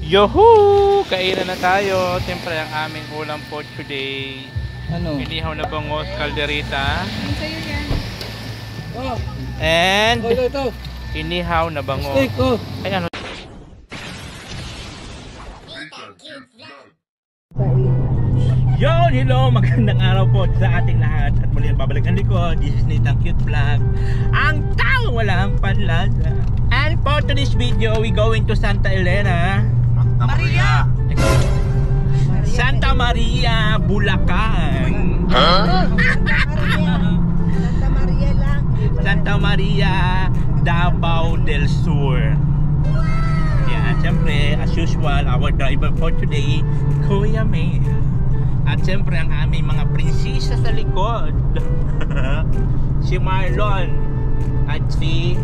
Yohoo! Kainan na tayo. Siyempre ang aming ulam for today. Ano? Inihaw na bangos, kalderita. Ang sayo yan. Oh, And ito. inihaw na bangos. Steak, oh. Ay ano? Yo, hello! Magandang araw po sa ating lahat. At muli ang babalikan likod. This is Nathan Cute Vlog. Ang taong walang panlasa. And for today's video, we going to Santa Elena. Maria! Santa Maria, Bulacan. Santa Maria lang. Santa Maria, Davao del Sur. Yan, siyempre, as usual, our driver for today, Kuya Mel. At siyempre, ang aming mga prinsesa sa likod. Si Marlon at si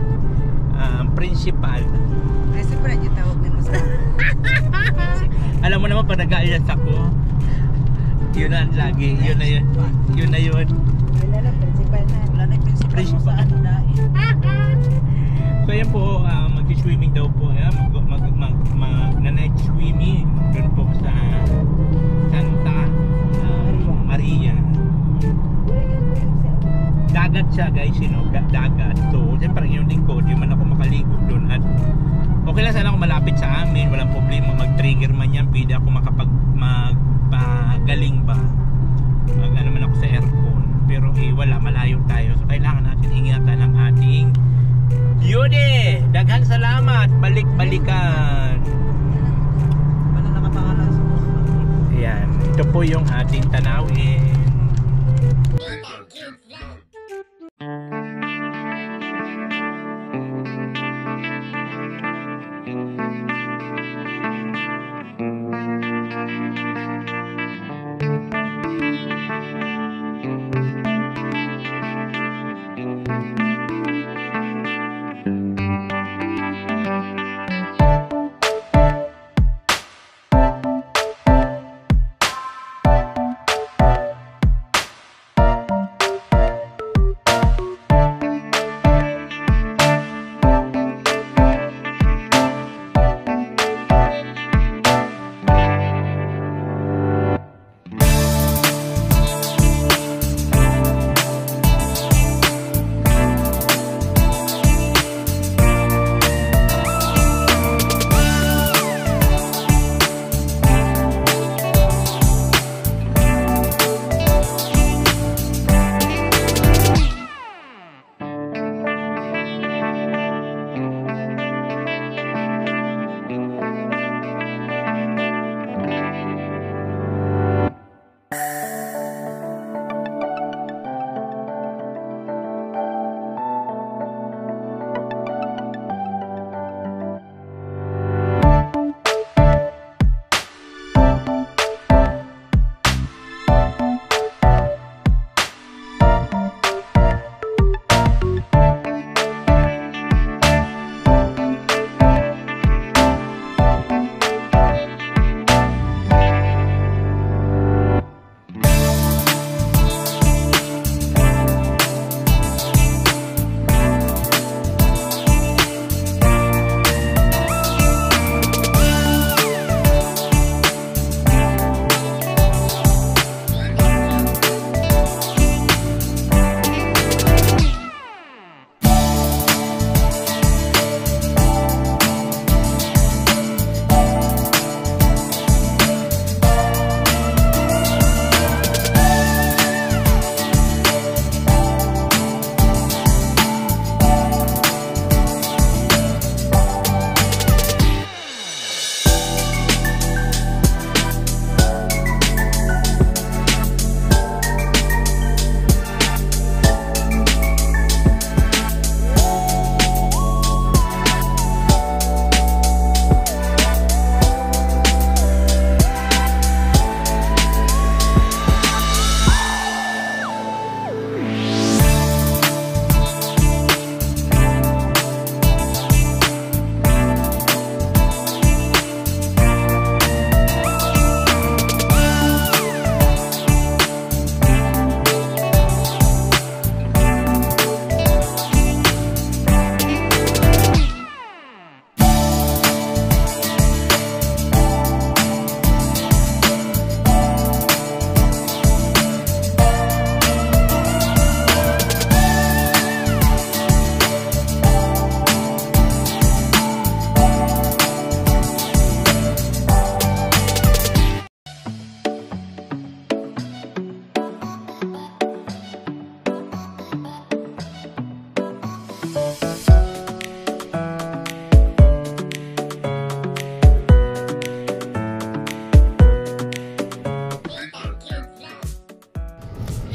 principal. Ay, siyempre, yung tawag din mo sa Alam mo naman, pag nag-aalas ako, yun na lagi, yun na yun. Yun na yun. wala na, principal na. Wala na yung principal mo sa ano na. So yan po, mag-swimming daw po, mag-night swimming doon po sa Santa Maria. Dagat siya guys, dagat. So siyempre yung lingkod, di man ako makaligo doon. At okay lang sana ako malapit sa amin, walang problema, mag-trigger man yan, pwede ako magpagaling ba, ano man ako sa aircon. Pero wala, malayo tayo, so kailangan natin ingatan ang ating Yune. Daghang salamat, balik-balikan. Wala nakapangalan sa mga. Ayan, ito po yung ating tanawin.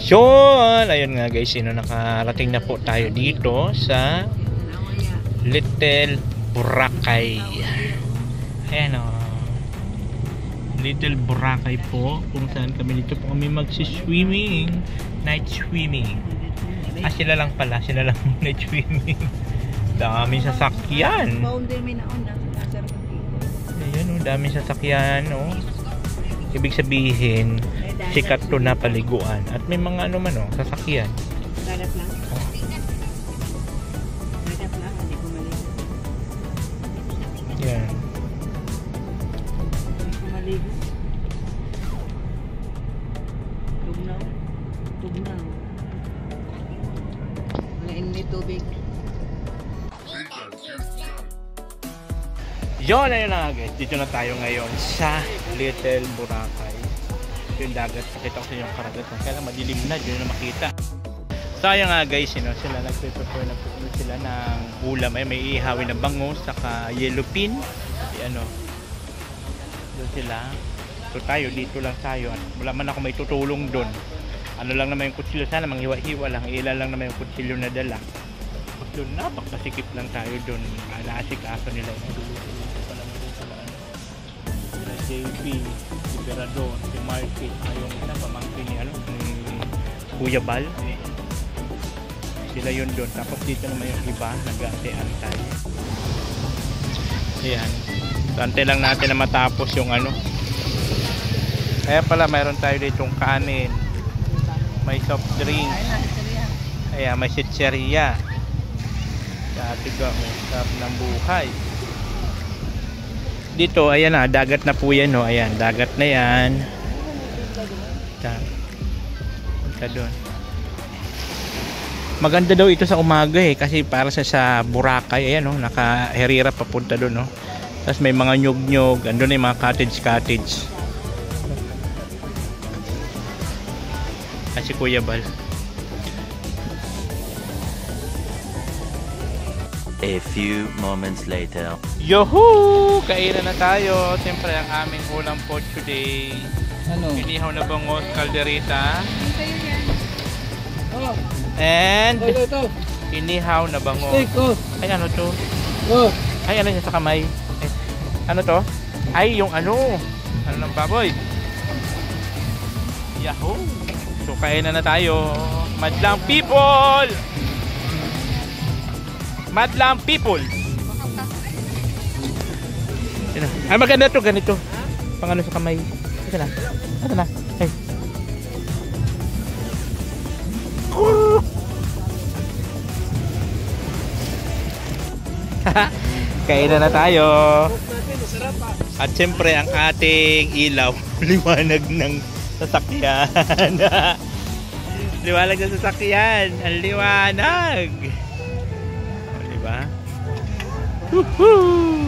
Yun! Ayun nga guys, nakarating na po tayo dito sa Little Boracay. Ayan o. Little Boracay po, kung saan kami dito po kami magsiswimming. Night swimming. Sila lang pala, sila lang night swimming. Daming sasakyan. Ayan o, daming sasakyan o. Ibig sabihin, sikat to na paliguan. At may mga ano man o, sasakyan. Dagat lang? Dagat lang, hindi ko maligo. Yan. Hindi ko maligo. Tugnaw. Tugnaw. Wala init tubig. Yun, ayun na guys. Dito na tayo ngayon sa Little Boracay. Yung dagat. Pakita ko sa inyo yung karagatan. Kaya lang madilim na. Dito na makita. So ayun nga guys, sila nagpe-prepare na sila ng ulam. Ay, may ihawin na bangus, saka yellow pin. Ano. Doon sila. So tayo, dito lang tayo. At wala man ako may tutulong doon. Ano lang naman yung kutsilyo. Sana manghiwa-hiwa lang. Ilan lang naman yung kutsilyo na dala. Doon na, pagkasikip lang tayo doon. Naasik-aso nila yung JP, si Berador, si Marquez, yung isa pamangkin ni Kuya Bal. Sila yun doon. Tapos dito naman yung iba, nag-ante-antay. Ayan. So, ante lang natin na matapos yung ano. Kaya pala mayroon tayo ditong kanin. May soft drink. Ayan, may chicheria. Dati ko, sarap ng buhay. Dito, ayan na, dagat na po yan, no? Ayan, dagat na yan. Punta doon. Maganda daw ito sa umaga kasi para sa Boracay, ayan, no? Naka-herira papunta doon, no? Tapos may mga nyug-nyug, andun na yung mga cottage. Si Kuya Bal. A few moments later. Yohoo! Kainan na tayo. Siyempre ang aming ulam po today. Ano? Inihaw na bangus, kaldereta. Oh, And ito. inihaw na bangus. Ito. Ay ano to? Oh. Ay ano niya sa kamay? Eh, ano to? Ay yung ano? Ano ng baboy? Yahoo! So kainan na tayo. Madlang people! Madlang people. Ay maganda to, ganito. Pangano sa kamay. Ito na. Ito na. Ay. Kainan na tayo. At siyempre ang ating ilaw, liwanag ng sasakyan. Liwanag ng sasakyan. Ang liwanag. Diba? Woohoo!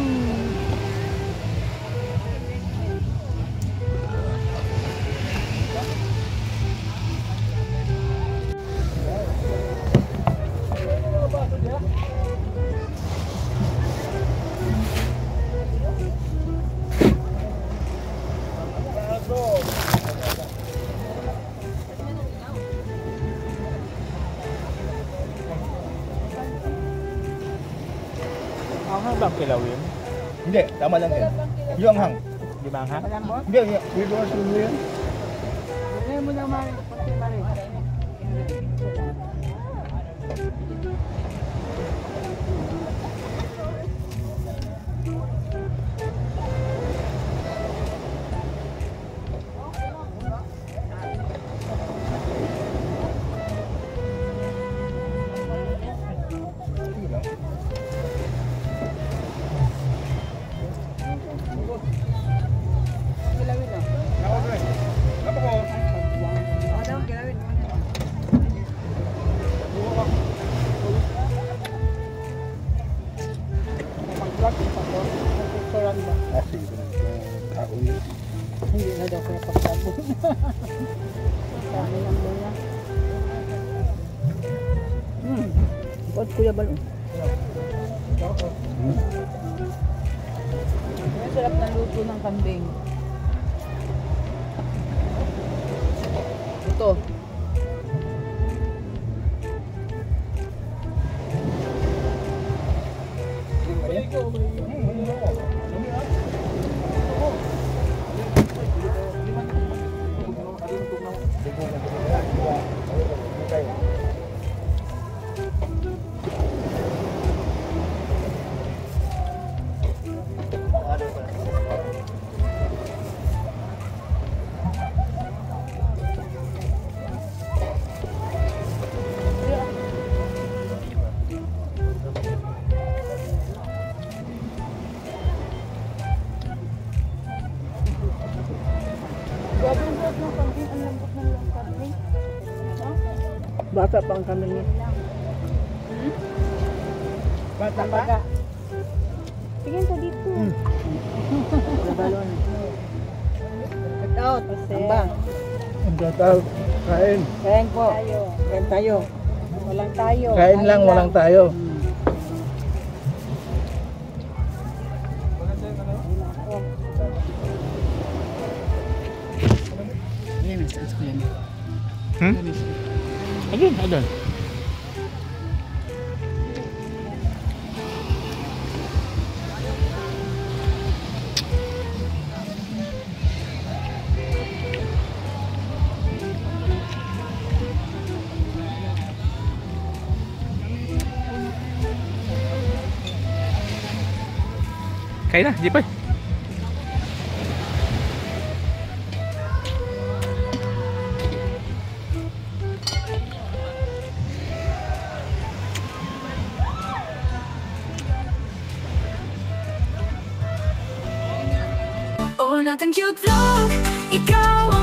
Anghang ba ang kilaw yun? Hindi, tama lang yan. Yung hang. Di ba anghang? Hindi, dito ang sulo yan. Ngayon mo na mari. Pati mari. Hindi na daw kaya pagtapos. Sabi lang muna. Ikot Kuya Bal. Ang sarap ng luto ng kambing. Ito. Grabe ang sarap ng kambing. Ang lambot ng kambing. Bata pa ang kami niya. Bata pa? Tingin ka dito. Nabalon. Cut out. Amba. Ang tatawag, kain. Kain po. Kain tayo. Walang tayo. Kain lang, walang tayo. Yan ang sa eskwela niya. Ayun, ayun. Kain na, Jipay. Oh, natin cute vlog, ikaw ang